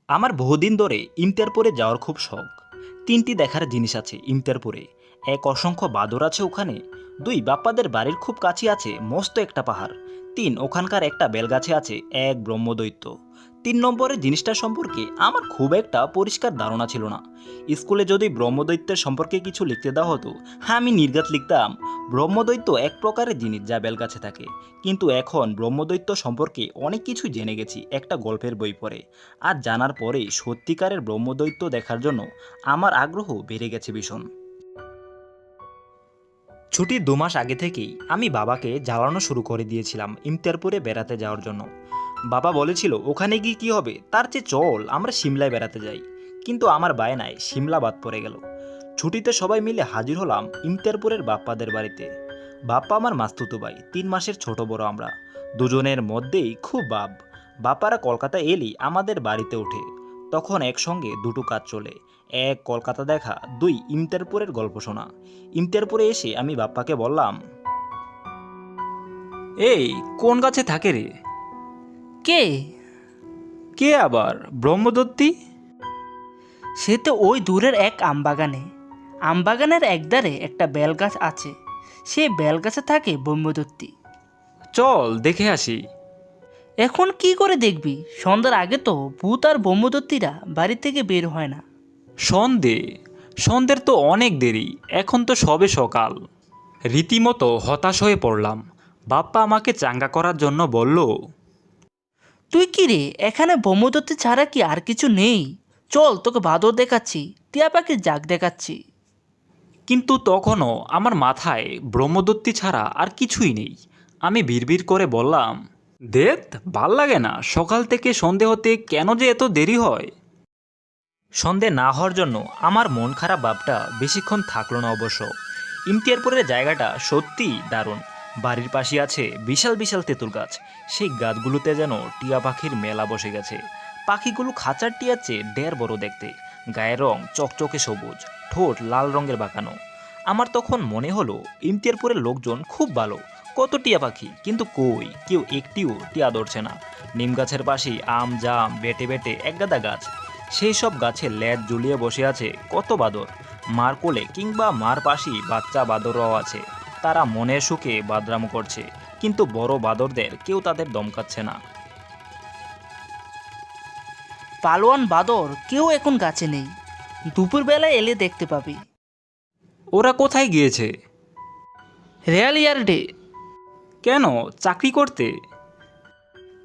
আমার বহুদিন ধরে ইমতিয়ারপুরে যাওয়ার খুব শখ। তিনটি দেখার জিনিস আছে ইমতিয়ারপুরে। এক, অসংখ্য বাদর আছে ওখানে। দুই, বাপ্পাদের বাড়ির খুব কাছে আছে মস্ত একটা পাহাড়। তিন, ওখানকার একটা বেলগাছে আছে এক ব্রহ্মদৈত্য। 3 নম্বরের জিনিসটা সম্পর্কে আমার খুব একটা পরিষ্কার ধারণা ছিল না। স্কুলে যদি ব্রহ্মদৈত্যের সম্পর্কে কিছু লিখতে দেওয়া হতো, হ্যাঁ আমি নির্ঘাত লিখতাম ব্রহ্মদৈত্য এক প্রকারের জিনিস যা বেলগাছে থাকে। কিন্তু এখন ব্রহ্মদৈত্য সম্পর্কে অনেক কিছু জেনে গেছি একটা গল্পের বই পড়ে। আর জানার পরে সত্যিকারের ব্রহ্মদৈত্য দেখার জন্য আমার আগ্রহ বেড়ে গেছে ভীষণ। ছুটির 2 মাস আগে থেকেই আমি বাবাকে জ্বালানো শুরু করে দিয়েছিলাম ইমতিয়ারপুরে বেড়াতে যাওয়ার জন্য। বাবা বলেছিল ওখানে গিয়ে কী হবে, তার চেয়ে চল আমরা সিমলায় বেড়াতে যাই। কিন্তু আমার বায়নায় সিমলা বাদ পড়ে গেল। ছুটিতে সবাই মিলে হাজির হলাম ইমতিয়ারপুরের বাপ্পাদের বাড়িতে। বাপ্পা আমার মাস্তুতো ভাই, 3 মাসের ছোট বড় আমরা। দুজনের মধ্যেই খুব ভাব। বাপ্পারা কলকাতা এলেই আমাদের বাড়িতে ওঠে। তখন একসঙ্গে দুটো কাজ চলে: এক, কলকাতা দেখা; দুই, ইমতিয়ারপুরের গল্প শোনা। ইমতিয়ারপুরে এসে আমি বাপ্পাকে বললাম, এই কোন গাছে থাকে রে? কে? কে আবার? ব্রহ্মদত্তি। সে তো ওই দূরের এক আমবাগানে। আমবাগানের একধারে একটা বেলগাছ আছে, সে বেলগাছে থাকে ব্রহ্মদত্তি। চল দেখে আসি। এখন কি করে দেখবি? সন্ধ্যার আগে তো ভূত আর ব্রহ্মদত্তিরা বাড়ি থেকে বের হয় না। সন্ধ্যের তো অনেক দেরি, এখন তো সবে সকাল। রীতিমতো হতাশ হয়ে পড়লাম। বাপ্পা আমাকে চাঙ্গা করার জন্য বলল, তুই কি রে, এখানে ব্রহ্মদত্তি ছাড়া কি আর কিছু নেই? চল তোকে বাদর দেখাচ্ছি, টিয়া পাখির জাগ দেখাচ্ছি। কিন্তু তখনও আমার মাথায় ব্রহ্মদত্তি ছাড়া আর কিছুই নেই। আমি বিড়বিড় করে বললাম, দেখ ভাল লাগে না, সকাল থেকে সন্ধে হতে কেন যে এত দেরি হয়। সন্ধে না হওয়ার জন্য আমার মন খারাপ ভাবটা বেশিক্ষণ থাকলো না অবশ্য। ইমতিয়ারপুরের জায়গাটা সত্যিই দারুণ। বাড়ির পাশে আছে বিশাল বিশাল তেঁতুল গাছ। সেই গাছগুলোতে যেন টিয়া পাখির মেলা বসে গেছে। পাখিগুলো খাঁচার টিয়ার চেয়ে ঢের বড় দেখতে। গায়ের রং চকচকে সবুজ, ঠোঁট লাল রঙের বাঁকানো। আমার তখন মনে হলো ইমতিয়ারপুরের লোকজন খুব ভালো। কত টিয়া পাখি, কিন্তু কই কেউ একটিও টিয়া ধরছে না। নিম গাছের পাশেই আম জাম বেটে বেটে একগাদা গাছ। সেই সব গাছে লেজ ঝুলিয়ে বসে আছে কত বাদর। মার কোলে কিংবা মার পাশেই বাচ্চা বাদররাও আছে। তারা মনের সুখে বাদরামো করছে, কিন্তু বড় বাদরদের কেউ তাদের দমকাচ্ছে না। পালোয়ান বাদর কেউ এখন গাছে নেই, দুপুরবেলায় এলে দেখতে পাবি। ওরা কোথায় গিয়েছে? রেল ইয়ার্ডে। কেন, চাকরি করতে?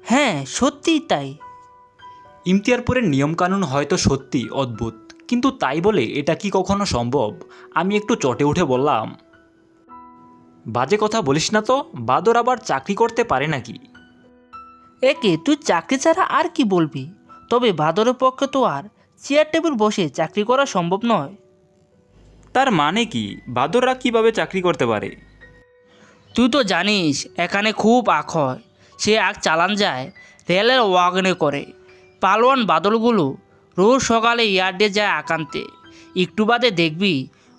হ্যাঁ সত্যিই তাই। ইমতিয়ারপুরের নিয়মকানুন হয়তো সত্যি অদ্ভুত, কিন্তু তাই বলে এটা কি কখনো সম্ভব? আমি একটু চটে উঠে বললাম, বাজে কথা বলিস না তো, বাদর আবার চাকরি করতে পারে নাকি? একে তুই চাকরি ছাড়া আর কি বলবি? তবে বাদরের পক্ষে তো আর চেয়ার টেবিল বসে চাকরি করা সম্ভব নয়। তার মানে কি, বাদররা কিভাবে চাকরি করতে পারে? তুই তো জানিস এখানে খুব আখ হয়, সে আখ চালান যায় রেলের ওয়াগনে করে। পালোয়ান বাদলগুলো রোজ সকালে ইয়ার্ডে যায় আখ আনতে। একটু বাদে দেখবি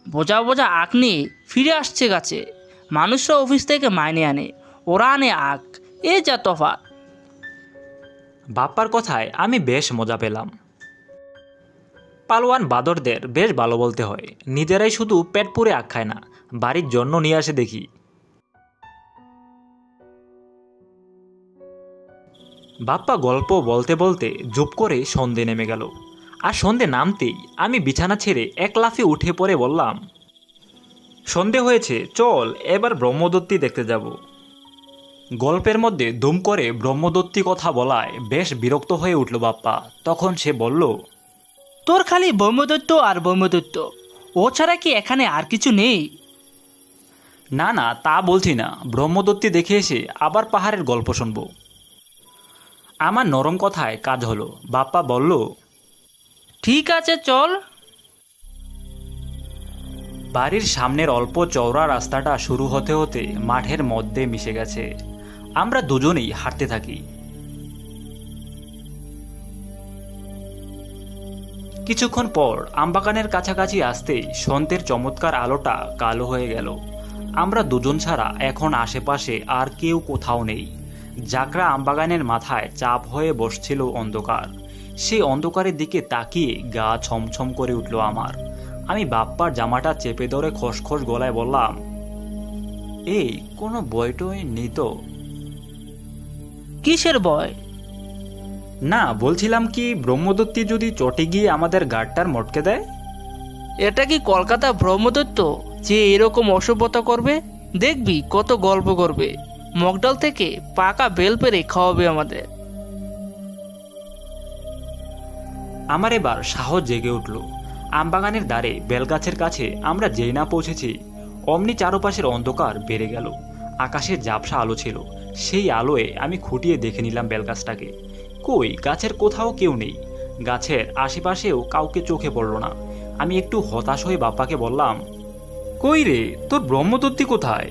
বোঝা বোঝা আখ নিয়ে ফিরে আসছে গাছে। মানুষরা অফিস থেকে মাইনে আনে, ওরা আনে আখ। এ যা তফাৎ! বাপ্পার কথায় আমি বেশ মজা পেলাম। পালোয়ান বাদরদের বেশ ভালো বলতে হয়। নিজেরাই শুধু পেট পুরে আখ খায় না, বাড়ির জন্য নিয়ে আসে দেখি। বাপ্পা গল্প বলতে বলতে জুপ করে সন্ধে নেমে গেল। আর সন্ধে নামতেই আমি বিছানা ছেড়ে এক লাফে উঠে পড়ে বললাম, সন্ধে হয়েছে, চল এবার ব্রহ্মদত্তি দেখতে যাব। গল্পের মধ্যে দুম করে ব্রহ্মদত্তি কথা বলায় বেশ বিরক্ত হয়ে উঠল বাপ্পা। তখন সে বলল, তোর খালি ব্রহ্মদৈত্য আর ব্রহ্মদৈত্য, ও ছাড়া কি এখানে আর কিছু নেই? না না, তা বলছি না, ব্রহ্মদত্তি দেখে এসে আবার পাহাড়ের গল্প শুনব। আমার নরম কথায় কাজ হলো। বাপ্পা বলল, ঠিক আছে চল। বাড়ির সামনের অল্প চওড়া রাস্তাটা শুরু হতে হতে মাঠের মধ্যে মিশে গেছে। আমরা দুজনেই হাঁটতে থাকি। কিছুক্ষণ পর আমবাগানের কাছাকাছি আসতেই সন্ধ্যের চমৎকার আলোটা কালো হয়ে গেল। আমরা দুজন ছাড়া এখন আশেপাশে আর কেউ কোথাও নেই। জাকরা আমবাগানের মাথায় চাপ হয়ে বসছিল অন্ধকার। সেই অন্ধকারের দিকে তাকিয়ে গা ছমছম করে উঠল আমার। আমি বাপ্পার জামাটা চেপে ধরে খসখস গলায় বললাম, এই কোনো বইটই নেই তো? কিসের ভয়? না, বলছিলাম কি ব্রহ্মদত্তি যদি চটে গিয়ে আমাদের গাড়টার মটকে দেয়? এটা কি কলকাতা ব্রহ্মদত্ত যে এরকম অসভ্যতা করবে? দেখবি কত গল্প করবে, মগডাল থেকে পাকা বেল পেরে খাওয়াবে আমাদের। আমার এবার সাহস জেগে উঠল। আমবাগানের দ্বারে বেলগাছের কাছে আমরা যেই না পৌঁছেছি অমনি চারপাশের অন্ধকার বেড়ে গেল। আকাশের ঝাপসা আলো ছিল, সেই আলোয় আমি খুঁটিয়ে দেখে নিলাম বেলগাছটাকে। কই, গাছের কোথাও কেউ নেই। গাছের আশেপাশেও কাউকে চোখে পড়ল না। আমি একটু হতাশ হয়ে বাপ্পাকে বললাম, কই রে, তোর ব্রহ্মদত্তি কোথায়?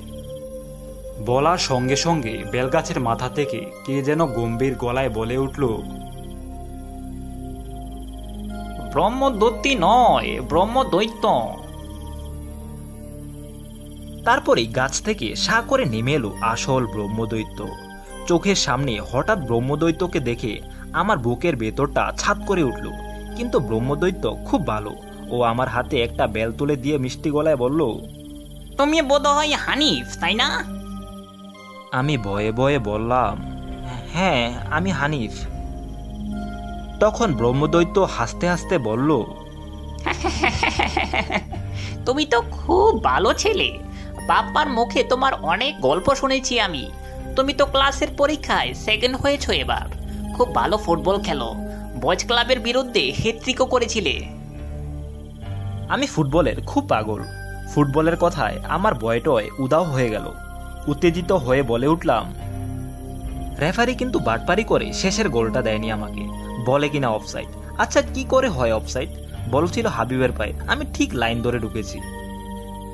বলার সঙ্গে সঙ্গে বেলগাছের মাথা থেকে কে যেন গম্ভীর গলায় বলে উঠল, ব্রহ্মদত্তি নয়, ব্রহ্মদৈত্য। তারপরেই গাছ থেকে সা করে নেমে এলো আসল ব্রহ্মদৈত্য। চোখের সামনে হঠাৎ ব্রহ্মদৈত্যকে দেখে আমার বুকের ভেতরটা ছাদ করে উঠল। কিন্তু ব্রহ্মদৈত্য খুব ভালো, ও আমার হাতে একটা বেল তুলে দিয়ে মিষ্টি গলায় বলল, তুমি বোধহয় হানিফ, তাই না? আমি ভয়ে ভয়ে বললাম, হ্যাঁ আমি হানিফ। তখন ব্রহ্মদৈত্য হাসতে হাসতে বলল, তুমি তো খুব ভালো ছেলে। বাপ্পার মুখে তোমার অনেক গল্প শুনেছি আমি। তুমি তো ক্লাসের পরীক্ষায় সেকেন্ড হয়েছো এবার। খুব ভালো ফুটবল খেলো, বয়েজ ক্লাবের বিরুদ্ধে হ্যাট্রিকও করেছিলে। আমি ফুটবলের খুব পাগল। ফুটবলের কথায় আমার ভয়টয় উদাও হয়ে গেল। উত্তেজিত হয়ে বলে উঠলাম, রেফারি কিন্তু বাটপারি করে শেষের গোলটা দেয়নি আমাকে, বলে কিনা অফসাইড। আচ্ছা কি করে হয় অফসাইড? বলছিল হাবিবের পায়ে, আমি ঠিক লাইন ধরে ঢুকেছি।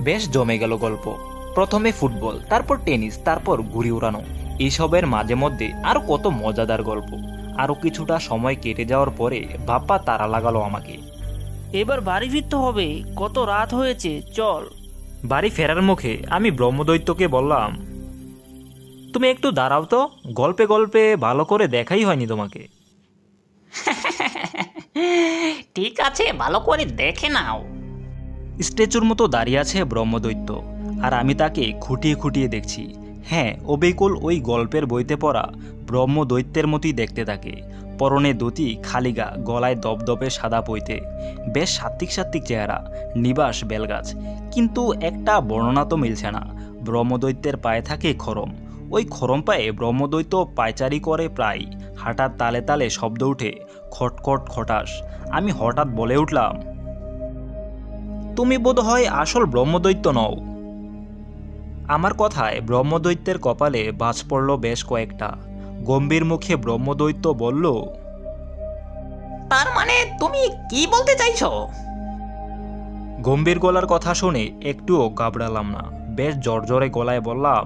বেশ জমে গেল গল্প। প্রথমে ফুটবল, তারপর টেনিস, তারপর ঘুড়ি উড়ানো। এইসবের মাঝে মধ্যে আরো কত মজাদার গল্প। আরো কিছুটা সময় কেটে যাওয়ার পরে বাপ্পা তাড়া লাগালো আমাকে। এবার বাড়ি ফিরতে হবে, কত রাত হয়েছে, চল। বাড়ি ফেরার মুখে আমি ব্রহ্মদৈত্যকে বললাম, তুমি একটু দাঁড়াও তো, গল্পে গল্পে ভালো করে দেখাই হয়নি তোমাকে। ঠিক আছে, ভালো করে দেখে নাও। স্ট্যাচুর মতো দাঁড়িয়ে আছে ব্রহ্মদৈত্য, আর আমি তাকে খুঁটিয়ে খুঁটিয়ে দেখছি। হ্যাঁ, অবিকুল ওই গল্পের বইতে পড়া ব্রহ্মদৈত্যের মতোই দেখতে থাকে। পরনে ধুতি, খালিগা, গলায় দপদপে সাদা পইতে, বেশ সাত্ত্বিক সাত্ত্বিক চেহারা, নিবাস বেলগাছ। কিন্তু একটা বর্ণনা তো মিলছে না। ব্রহ্মদৈত্যের পায়ে থাকে খরম। ওই খরম পায়ে ব্রহ্মদৈত্য পায়চারি করে প্রায়। হাঁটার তালে তালে শব্দ উঠে, খটখট খটাস। আমি হঠাৎ বলে উঠলাম, তুমি বোধহয় আসল ব্রহ্মদৈত্য নও। আমার কথায় ব্রহ্মদৈত্যের কপালে বাজ পড়ল বেশ কয়েকটা। গম্ভীর মুখে ব্রহ্মদৈত্য বলল, তার মানে তুমি কি বলতে চাইছো? গম্ভীর গলার কথা শুনে একটুও ঘাবড়ালাম না। বেশ জর্জরে গলায় বললাম,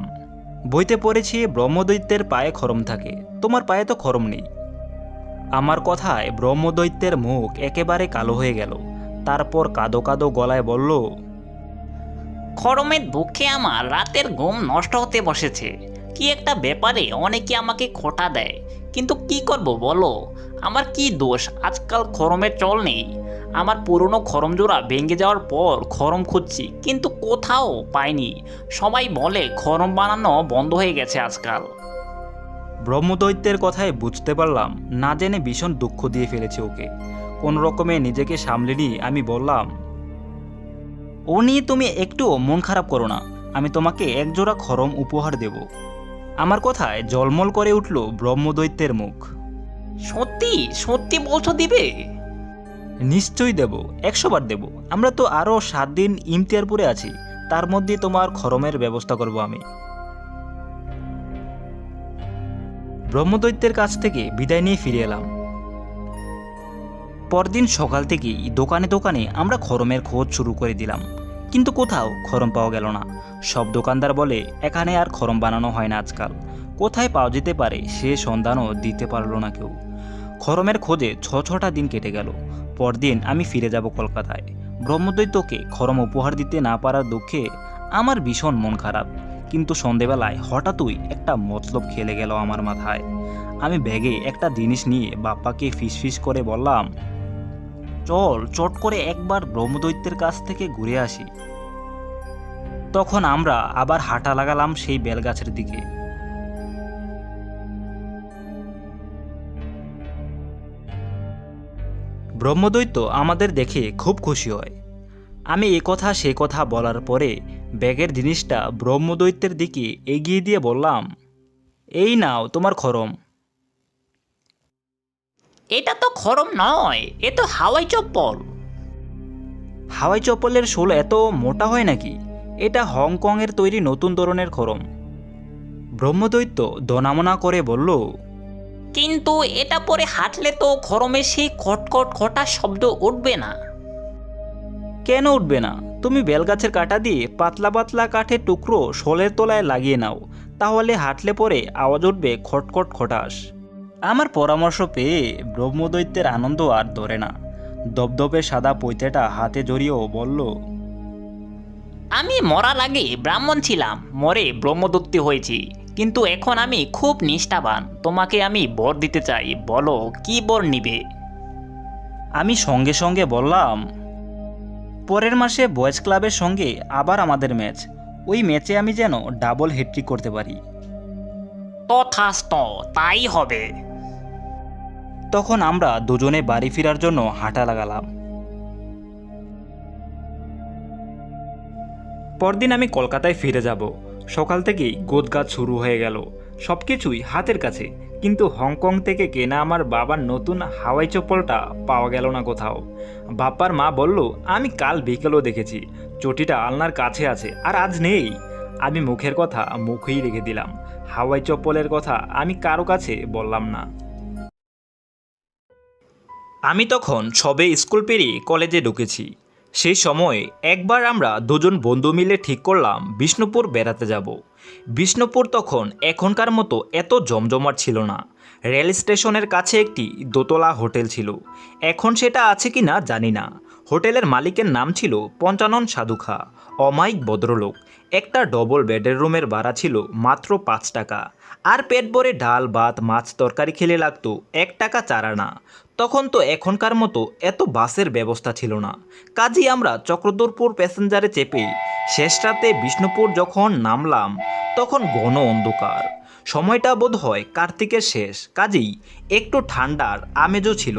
বইতে পড়েছি ব্রহ্মদৈত্যের পায়ে খরম থাকে, তোমার পায়ে তো খরম নেই। আমার কথায় ব্রহ্মদৈত্যের মুখ একেবারে কালো হয়ে গেল। তারপর কাদো কাদো গলায় বলল, খরমের দুঃখে আমার রাতের ঘুম নষ্ট হতে বসেছে। কি একটা ব্যাপারে অনেকে আমাকে খোঁটা দেয়, কিন্তু কি করব বলো? আমার কি দোষ আজকাল খরমের চল নেই? আমার পুরনো খরম জোড়া ভেঙে যাওয়ার পর খরম খুঁজছি, কিন্তু কোথাও পাইনি। সবাই বলে খরম বানানো বন্ধ হয়ে গেছে আজকাল। ব্রহ্মদৈত্যের কথায় বুঝতে পারলাম না জেনে ভীষণ দুঃখ দিয়ে ফেলেছে ওকে। কোন রকমে নিজেকে সামলে নিয়ে আমি বললাম, ও নিয়ে তুমি একটুও মন খারাপ করো না, আমি তোমাকে একজোড়া খরম উপহার দেব। আমার কথায় জলমল করে উঠল ব্রহ্মদৈত্যের মুখ। সত্যি সত্যি বলছো দিবে? নিশ্চয়ই দেব, 100 বার দেব। আমরা তো আরও 7 দিন ইমতিয়ারপুরে আছি, তার মধ্যে তোমার খরমের ব্যবস্থা করব আমি। ব্রহ্মদৈত্যের কাছ থেকে বিদায় নিয়ে ফিরে এলাম। পরদিন সকাল থেকেই দোকানে দোকানে আমরা খরমের খোঁজ শুরু করে দিলাম, কিন্তু কোথাও খরম পাওয়া গেল না। সব দোকানদার বলে এখানে আর খরম বানানো হয় না আজকাল। কোথায় পাওয়া যেতে পারে সে সন্ধানও দিতে পারল না কেউ। খরমের খোঁজে 6টা দিন কেটে গেল। পরদিন আমি ফিরে যাব কলকাতায়। ব্রহ্মদৈত্যকে খরম উপহার দিতে না পারার দুঃখে আমার ভীষণ মন খারাপ। কিন্তু সন্ধেবেলায় হঠাৎই একটা মতলব খেলে গেল আমার মাথায়। আমি ব্যাগে একটা জিনিস নিয়ে বাপ্পাকে ফিসফিস করে বললাম, চল চট করে একবার ব্রহ্মদৈত্যের কাছ থেকে ঘুরে আসি। তখন আমরা আবার হাঁটা লাগালাম সেই বেলগাছের দিকে। ব্রহ্মদৈত্য আমাদের দেখে খুব খুশি হয়। আমি এ কথা সে কথা বলার পরে ব্যাগের জিনিসটা ব্রহ্মদৈত্যের দিকে এগিয়ে দিয়ে বললাম, এই নাও তোমার খড়ম। এটা তো খড়ম নয়, এ তো হাওয়াই চপ্পল। হাওয়াই চপ্পলের শোল এত মোটা হয় নাকি? এটা হংকংয়ের তৈরি নতুন ধরনের খড়ম। ব্রহ্মদৈত্য দনামনা করে বলল, কিন্তু এটা পরে হাঁটলে তো খড়মের সেই খটখট খটা শব্দ উঠবে না। কেন উঠবে না? তুমি বেলগাছের কাঁটা দিয়ে পাতলা পাতলা কাঠের টুকরো শোলের তলায় লাগিয়ে নাও, তাহলে হাঁটলে পরে আওয়াজ উঠবে খটখট খটাস। আমার পরামর্শ পেয়ে ব্রহ্মদৈত্যের আনন্দ আর ধরে না। দপদপে সাদা পৈতেটা হাতে জড়িয়েও বলল, আমি মরার আগে ব্রাহ্মণ ছিলাম, মরে ব্রহ্মদত্তি হয়েছি, কিন্তু এখন আমি খুব নিষ্ঠাবান। তোমাকে আমি বর দিতে চাই, বলো কি বর নিবে? আমি সঙ্গে সঙ্গে বললাম, পরের মাসে বয়েজ ক্লাবের সঙ্গে আবার আমাদের ম্যাচ। ওই ম্যাচে আমি যেন ডাবল হ্যাট্রিক করতে পারি। তথাস্ত, তাই হবে। তখন আমরা দুজনে বাড়ি ফেরার জন্য হাঁটা লাগালাম। পরদিন আমি কলকাতায় ফিরে যাব। সকাল থেকেই গোছগাছ শুরু হয়ে গেল, সব কিছুই হাতের কাছে। কিন্তু হংকং থেকে কেনা আমার বাবার নতুন হাওয়াই চপ্পলটা পাওয়া গেল না কোথাও। বাপ্পার মা বলল, আমি কাল বিকেলও দেখেছি, চটিটা আলনার কাছে আছে, আর আজ নেই। আমি মুখের কথা মুখেই রেখে দিলাম। হাওয়াই চপ্পলের কথা আমি কারো কাছে বললাম না। আমি তখন সবে স্কুল পেরিয়ে কলেজে ঢুকেছি। সেই সময় একবার আমরা দুজন বন্ধু মিলে ঠিক করলাম বিষ্ণুপুর বেড়াতে যাব। বিষ্ণুপুর তখন এখনকার মতো এত জমজমাট ছিল না। রেল স্টেশনের কাছে একটি দোতলা হোটেল ছিল, এখন সেটা আছে কি না জানি না। হোটেলের মালিকের নাম ছিল পঞ্চানন সাধুখা, অমায়িক ভদ্রলোক। একটা ডবল বেডের রুমের ভাড়া ছিল মাত্র 5 টাকা, আর পেট ভরে ডাল ভাত মাছ তরকারি খেলে লাগতো 1 টাকা 4 আনা। তখন তো এখনকার মতো এত বাসের ব্যবস্থা ছিল না। কাজেই আমরা চক্রধরপুর প্যাসেঞ্জারে চেপে শেষ রাতে বিষ্ণুপুর যখন নামলাম, তখন ঘন অন্ধকার। সময়টা বোধ হয় কার্তিকের শেষ, কাজেই একটু ঠান্ডার আমেজও ছিল।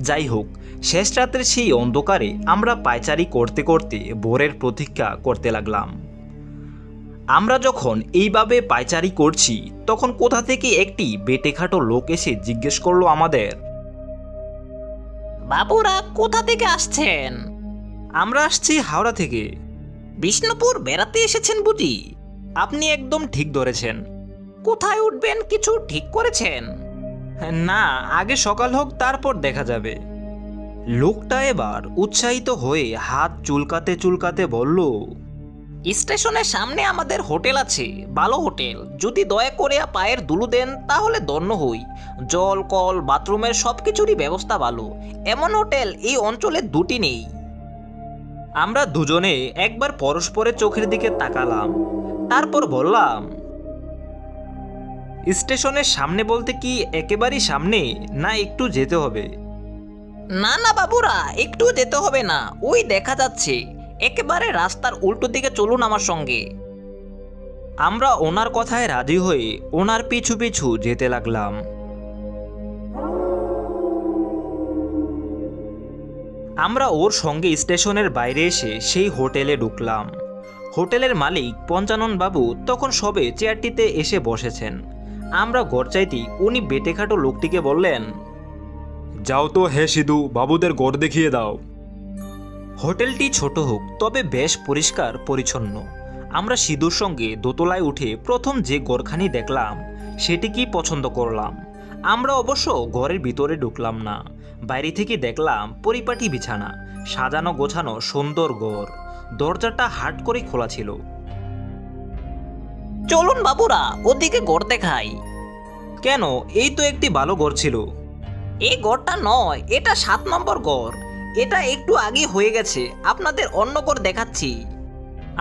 যাই হোক, শেষ রাতের সেই অন্ধকারে আমরা পায়চারি করতে করতে ভোরের প্রতীক্ষা করতে লাগলাম। আমরা যখন এইভাবে পায়চারি করছি, তখন কোথা থেকে একটি বেটেখাটো লোক এসে জিজ্ঞেস করলো আমাদের, বাবুরা কোথা থেকে আসছেন? আমরা আসছি হাওড়া থেকে। বিষ্ণুপুর বেড়াতে এসেছেন বুঝি? আপনি একদম ঠিক ধরেছেন। কোথায় উঠবেন কিছু ঠিক করেছেন? না, আগে সকাল হোক, তারপর দেখা যাবে। লোকটা এবার উৎসাহিত হয়ে হাত চুলকাতে চুলকাতে বলল, স্টেশনের সামনে আমাদের হোটেল আছে, ভালো হোটেল। যদি দয়া করে পায়ের ধুলো দেন তাহলে ধন্য হই। জল কল বাথরুমের সব কিছুরই ব্যবস্থা ভালো। এমন হোটেল এই অঞ্চলে দুটি নেই। আমরা দুজনে একবার পরস্পরের চোখের দিকে তাকালাম, তারপর বললাম, স্টেশনের সামনে বলতে কি একেবারেই সামনে, না একটু যেতে হবে? না না বাবুরা, একটু যেতে হবে না, ওই দেখা যাচ্ছে। একেবারে রাস্তার উল্টো দিকে চলুন আমার সঙ্গে। আমরা ওনার কথায় রাজি হয়ে ওনার পিছু পিছু যেতে লাগলাম। আমরা ওর সঙ্গে স্টেশনের বাইরে এসে সেই হোটেলে ঢুকলাম। হোটেলের মালিক পঞ্চানন বাবু তখন সবে চেয়ারটিতে এসে বসেছেন। আমরা ঘর চাইতেই উনি বেটেখাটো লোকটিকে বললেন, যাও তো হে সিধু, বাবুদের ঘর দেখিয়ে দাও। হোটেলটি ছোট হোক, তবে বেশ পরিষ্কার পরিচ্ছন্ন। আমরা সিধুর সঙ্গে দোতলায় উঠে প্রথম যে ঘরখানি দেখলাম, সেটিকেই পছন্দ করলাম। আমরা অবশ্য ঘরের ভিতরে ঢুকলাম না, বাইরে থেকে দেখলাম পরিপাটি বিছানা, সাজানো গোছানো সুন্দর ঘর। দরজাটা হাট করে খোলা ছিল। চলুন বাবুরা, ওদিকে ঘর দেখাই। কেন, এই তো একটি ভালো ঘর ছিল। এই ঘরটা নয়, এটা 7 নম্বর ঘর। এটা একটু আগে হয়ে গেছে, আপনাদের অন্য ঘর দেখাচ্ছি।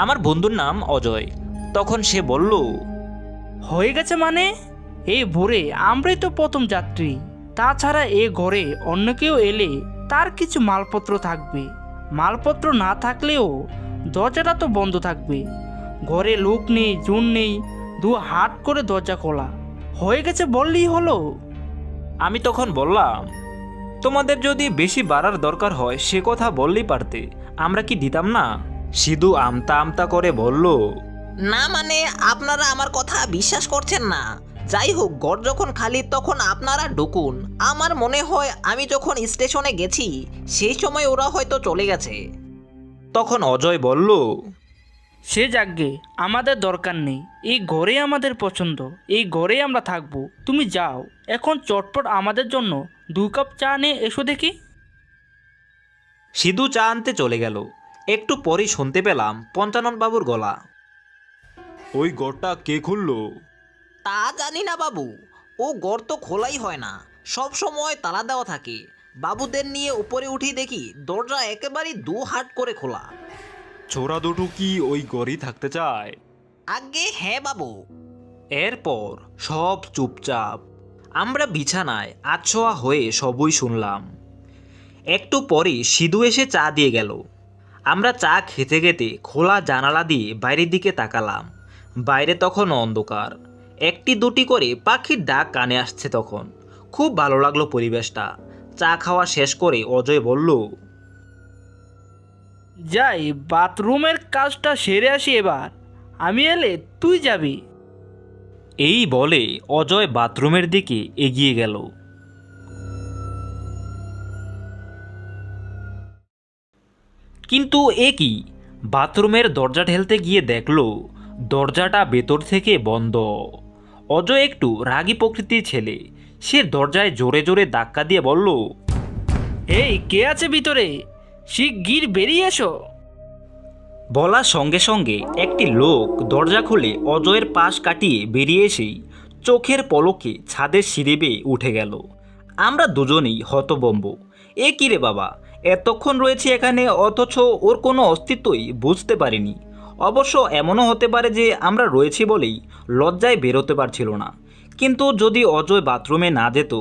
আমার বন্ধুর নাম অজয়। তখন সে বলল, হয়ে গেছে মানে? এই ভোরে আমরাই তো প্রথম যাত্রী। তাছাড়া এ ঘরে অন্য কেউ এলে তার কিছু মালপত্র থাকবে। মালপত্র না থাকলেও দরজাটা তো বন্ধ থাকবে। ঘরে লোক নেই, জুন নেই, দু হাত করে দরজা খোলা হয়ে গেছে বললেই হলো। আমি তখন বললাম, তোমাদের যদি বেশি বাড়ার দরকার হয় সে কথা বললেই পারতে, আমরা কি দিতাম না? সিধু আমতা আমতা করে বলল, না মানে আপনারা আমার কথা বিশ্বাস করছেন না। যাই হোক, ঘর যখন খালি তখন আপনারা ঢুকুন। আমার মনে হয় আমি যখন স্টেশনে গেছি সেই সময় ওরা হয়তো চলে গেছে। তখন অজয় বলল, সে যাকগে, আমাদের দরকার নেই। এই ঘরে আমাদের পছন্দ, এই ঘরেই আমরা থাকবো। তুমি যাও, এখন চটপট আমাদের জন্য 2 কাপ চা নিয়ে এসো দেখি। সিধু চা আনতে চলে গেল। একটু পরেই শুনতে পেলাম পঞ্চানন বাবুর গলা, ওই ঘরটা কে খুললো? তা জানি না বাবু, ও ঘর তো খোলাই হয় না, সব সময় তালা দেওয়া থাকে। বাবুদের নিয়ে উপরে উঠি দেখি দরজা একেবারে 2 হাত করে খোলা। ছোড়া দুটো কি ওই ঘরেই থাকতে চায়? আগে হ্যাঁ বাবু। এরপর সব চুপচাপ। আমরা বিছানায় আছোয়া হয়ে সবই শুনলাম। একটু পরে সিধু এসে চা দিয়ে গেল। আমরা চা খেতে খেতে খোলা জানালা দিয়ে বাইরের দিকে তাকালাম। বাইরে তখন অন্ধকার, একটি দুটি করে পাখির ডাক কানে আসছে তখন। খুব ভালো লাগলো পরিবেশটা। চা খাওয়া শেষ করে অজয় বলল, যাই, বাথরুমের কাজটা সেরে আসি এবার। আমি এলে তুই যাবি। এই বলে অজয় বাথরুমের দিকে এগিয়ে গেল। কিন্তু এ কি, বাথরুমের দরজা ঠেলতে গিয়ে দেখলো দরজাটা ভেতর থেকে বন্ধ। অজয় একটু রাগী প্রকৃতির ছেলে, সে দরজায় জোরে জোরে ধাক্কা দিয়ে বলল, এই কে আছে ভিতরে? শিগগির বেরিয়ে এসো। বলার সঙ্গে সঙ্গে একটি লোক দরজা খুলে অজয়ের পাশ কাটিয়ে বেরিয়ে এসেই চোখের পলকে ছাদের সিঁড়ি বেয়ে উঠে গেল। আমরা দুজনেই হতভম্ব। এ কি রে বাবা, এতক্ষণ রয়েছে এখানে অথচ ওর কোনো অস্তিত্বই বুঝতে পারিনি। অবশ্য এমনও হতে পারে যে আমরা রয়েছি বলেই লজ্জায় বেরোতে পারছিল না। কিন্তু যদি অজয় বাথরুমে না যেত,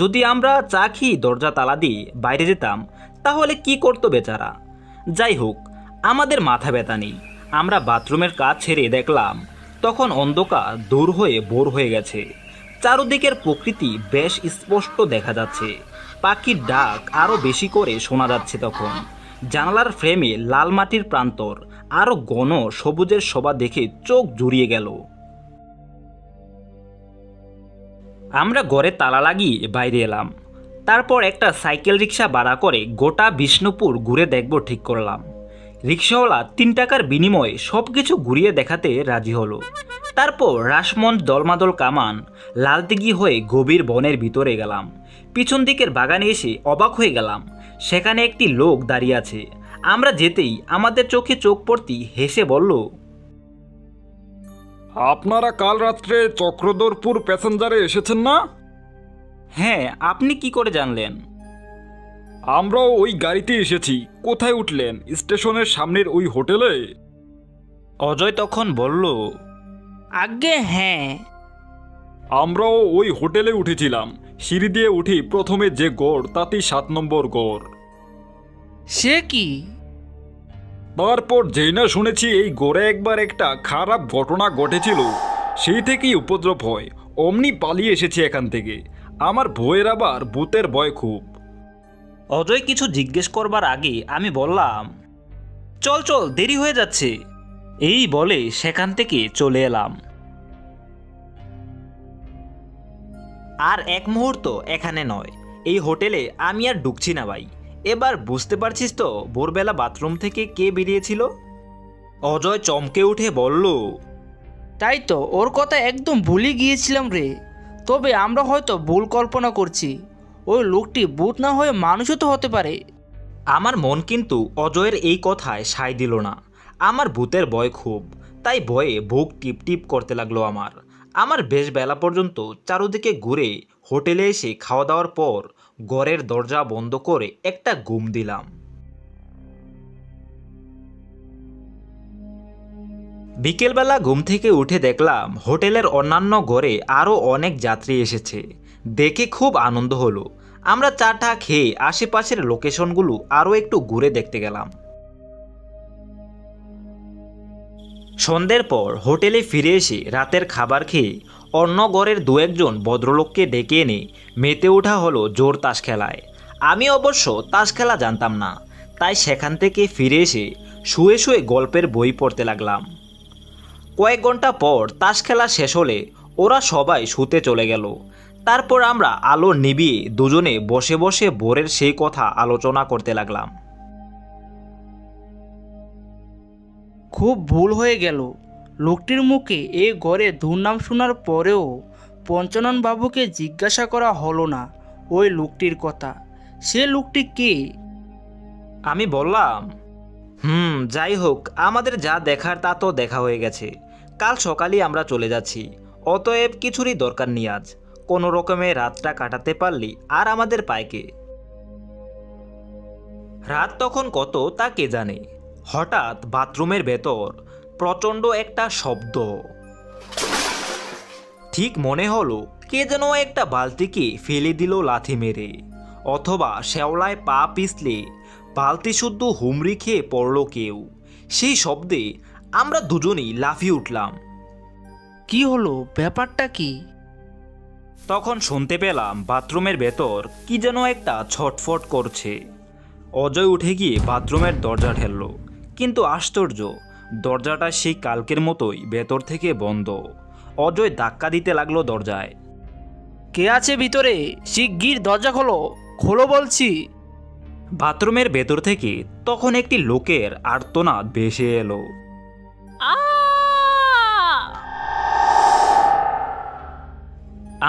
যদি আমরা চা খেয়ে দরজা তালা দিয়ে বাইরে যেতাম, তাহলে কি করতো বেচারা? যাই হোক, আমাদের মাথা ব্যথা নেই। আমরা বাথরুমের কাজ ছেড়ে দেখলাম তখন অন্ধকার দূর হয়ে ভোর হয়ে গেছে। চারদিকের প্রকৃতি বেশ স্পষ্ট দেখা যাচ্ছে। পাখির ডাক আরও বেশি করে শোনা যাচ্ছে তখন। জানালার ফ্রেমে লাল মাটির প্রান্তর আরও ঘন সবুজের শোভা দেখে চোখ জুড়িয়ে গেল। আমরা ঘরে তালা লাগিয়ে বাইরে এলাম। তারপর একটা সাইকেল রিক্সা ভাড়া করে গোটা বিষ্ণুপুর ঘুরে দেখব ঠিক করলাম। রিক্সাওয়ালা 3 টাকার বিনিময়ে সব কিছু ঘুরিয়ে দেখাতে রাজি হলো। তারপর রাসমঞ্চ, দলমাদল কামান, লালদিঘি হয়ে গভীর বনের ভিতরে গেলাম। পিছন দিকের বাগানে এসে অবাক হয়ে গেলাম, সেখানে একটি লোক দাঁড়িয়ে আছে। আমরা যেতেই আমাদের চোখে চোখ পড়তেই হেসে বলল, আপনারা কাল রাত্রে চক্রধরপুর প্যাসেঞ্জারে এসেছেন না? হ্যাঁ, আপনি কি করে জানলেন? আমরাও ওই গাড়িতে এসেছি। কোথায় উঠলেন? স্টেশনের সামনের ওই হোটেলে? অজয় তখন বলল, আগে হ্যাঁ। আমরাও ওই হোটেলে উঠেছিলাম। সিঁড়ি দিয়ে উঠি প্রথমে যে গড়, তাতেই 7 নম্বর গড়। সে কি? তারপর যেই না শুনেছি এই গড়ে একবার একটা খারাপ ঘটনা ঘটেছিল, সেই থেকেই উপদ্রব হয়। অমনি পালিয়ে এসেছি এখান থেকে। আমার বইয়ের আবার ভূতের ভয় খুব। অজয় কিছু জিজ্ঞেস করবার আগে আমি বললাম, চল চল, দেরি হয়ে যাচ্ছে। এই বলে সেখান থেকে চলে এলাম। আর এক মুহূর্ত এখানে নয়, এই হোটেলে আমি আর ঢুকছি না ভাই। এবার বুঝতে পারছিস তো ভোরবেলা বাথরুম থেকে কে বেরিয়েছিল? অজয় চমকে উঠে বলল, তাই তো, ওর কথা একদম ভুলে গিয়েছিলাম রে। তবে আমরা হয়তো ভুল কল্পনা করছি। ওই লোকটি ভূত না হয়ে মানুষও তো হতে পারে। আমার মন কিন্তু অজয়ের এই কথায় সায় দিল না। আমার ভূতের ভয় খুব, তাই ভয়ে বুক টিপ টিপ করতে লাগলো আমার। আমার বেশ বেলা পর্যন্ত চারদিকে ঘুরে হোটেলে এসে খাওয়া দাওয়ার পর ঘরের দরজা বন্ধ করে একটা ঘুম দিলাম। বিকেলবেলা ঘুম থেকে উঠে দেখলাম হোটেলের অন্যান্য ঘরে আরও অনেক যাত্রী এসেছে। দেখে খুব আনন্দ হলো। আমরা চাটা খেয়ে আশেপাশের লোকেশনগুলো আরও একটু ঘুরে দেখতে গেলাম। সন্ধ্যের পর হোটেলে ফিরে এসে রাতের খাবার খেয়ে অন্য ঘরের দু একজন ভদ্রলোককে ডেকে এনে মেতে ওঠা হলো জোর তাস খেলায়। আমি অবশ্য তাস খেলা জানতাম না, তাই সেখান থেকে ফিরে এসে শুয়ে শুয়ে গল্পের বই পড়তে লাগলাম। কয়েক ঘন্টা পর তাস খেলা শেষ হলে ওরা সবাই শুতে চলে গেল। তারপর আমরা আলো নিভিয়ে দুজনে বসে বসে ভোরের সেই কথা আলোচনা করতে লাগলাম। খুব ভুল হয়ে গেল। লোকটির মুখে এই ঘরে দুর্নাম শোনার পরেও পঞ্চানন বাবুকে জিজ্ঞাসা করা হলো না ওই লোকটির কথা। সে লোকটি কে? আমি বললাম, যাই হোক, আমাদের যা দেখার তা তো দেখা হয়ে গেছে। কাল সকালেই আমরা চলে যাচ্ছি, অতএব কিছুরই দরকার নেই আজ। কোনো রকমে রাতটা কাটাতে পারলি আর আমাদের পায়কে। রাত তখন কত তা কে জানে। হঠাৎ বাথরুমের ভেতর প্রচণ্ড একটা শব্দ। ঠিক মনে হলো কে যেন একটা বালতিকে ফেলে দিল লাথি মেরে, অথবা শ্যাওলায় পা পিছলে বালতি শুদ্ধ হুমড়ি খেয়ে পড়ল কেউ। সেই শব্দে আমরা দুজনেই লাফিয়ে উঠলাম। কি হলো? ব্যাপারটা কি? তখন শুনতে পেলাম বাথরুমের ভেতর কি যেন একটা ছটফট করছে। অজয় উঠে গিয়ে বাথরুমের দরজা ঠেলল, কিন্তু আশ্চর্য, দরজাটা সেই কালকের মতোই ভেতর থেকে বন্ধ। অজয় ধাক্কা দিতে লাগলো দরজায়। কে আছে ভিতরে? শিগগির দরজা খোলো, খোলো বলছি। বাথরুমের ভেতর থেকে তখন একটি লোকের আর্তনাদ ভেসে এলো।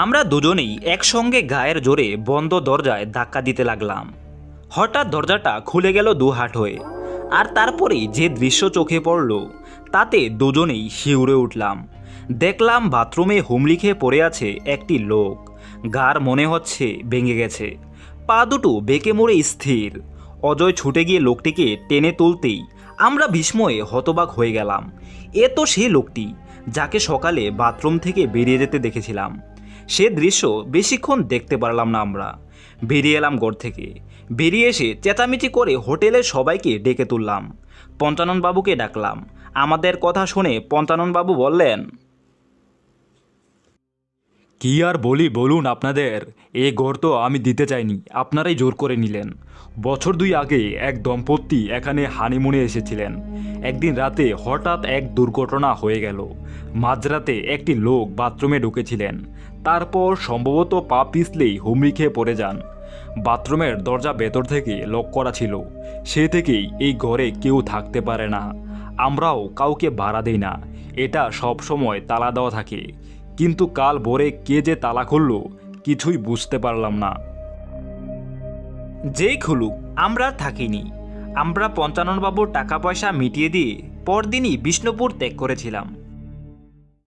আমরা দুজনেই একসঙ্গে গায়ের জোরে বন্ধ দরজায় ধাক্কা দিতে লাগলাম। হঠাৎ দরজাটা খুলে গেল দু হাট হয়ে, আর তারপরেই যে দৃশ্য চোখে পড়ল তাতে দুজনেই শিউরে উঠলাম। দেখলাম বাথরুমে হুমড়ি খেয়ে পড়ে আছে একটি লোক। গার মনে হচ্ছে ভেঙে গেছে, পা দুটো বেঁকে মোড়ে স্থির। অজয় ছুটে গিয়ে লোকটিকে টেনে তুলতেই আমরা বিস্ময়ে হতবাক হয়ে গেলাম। এ তো সেই লোকটি যাকে সকালে বাথরুম থেকে বেরিয়ে যেতে দেখেছিলাম। সে দৃশ্য বেশিক্ষণ দেখতে পারলাম না। আমরা বেরিয়ে এলাম ঘর থেকে। বেরিয়ে এসে চেঁচামেচি করে হোটেলের সবাইকে ডেকে তুললাম। পঞ্চাননবাবুকে ডাকলাম। আমাদের কথা শুনে পঞ্চাননবাবু বললেন, কি আর বলি বলুন আপনাদের, এ ঘর তো আমি দিতে চাইনি, আপনারাই জোর করে নিলেন। বছর 2 আগে এক দম্পতি এখানে হানিমুনে এসেছিলেন। একদিন রাতে হঠাৎ এক দুর্ঘটনা হয়ে গেল। মাঝরাতে একটি লোক বাথরুমে ঢুকেছিলেন, তারপর সম্ভবত পা পিছলেই হুমড়ি খেয়ে পড়ে যান। বাথরুমের দরজা ভেতর থেকে লক করা ছিল। সে থেকেই এই ঘরে কেউ থাকতে পারে না, আমরাও কাউকে ভাড়া দেই না। এটা সব সময় তালা দেওয়া থাকে, কিন্তু কাল ভোরে কে যে তালা খুলল কিছুই বুঝতে পারলাম না। যেই খুলুক, আমরা আর থাকিনি। আমরা পঞ্চাননবাবুর টাকা পয়সা মিটিয়ে দিয়ে পরদিনই বিষ্ণুপুর ত্যাগ করেছিলাম।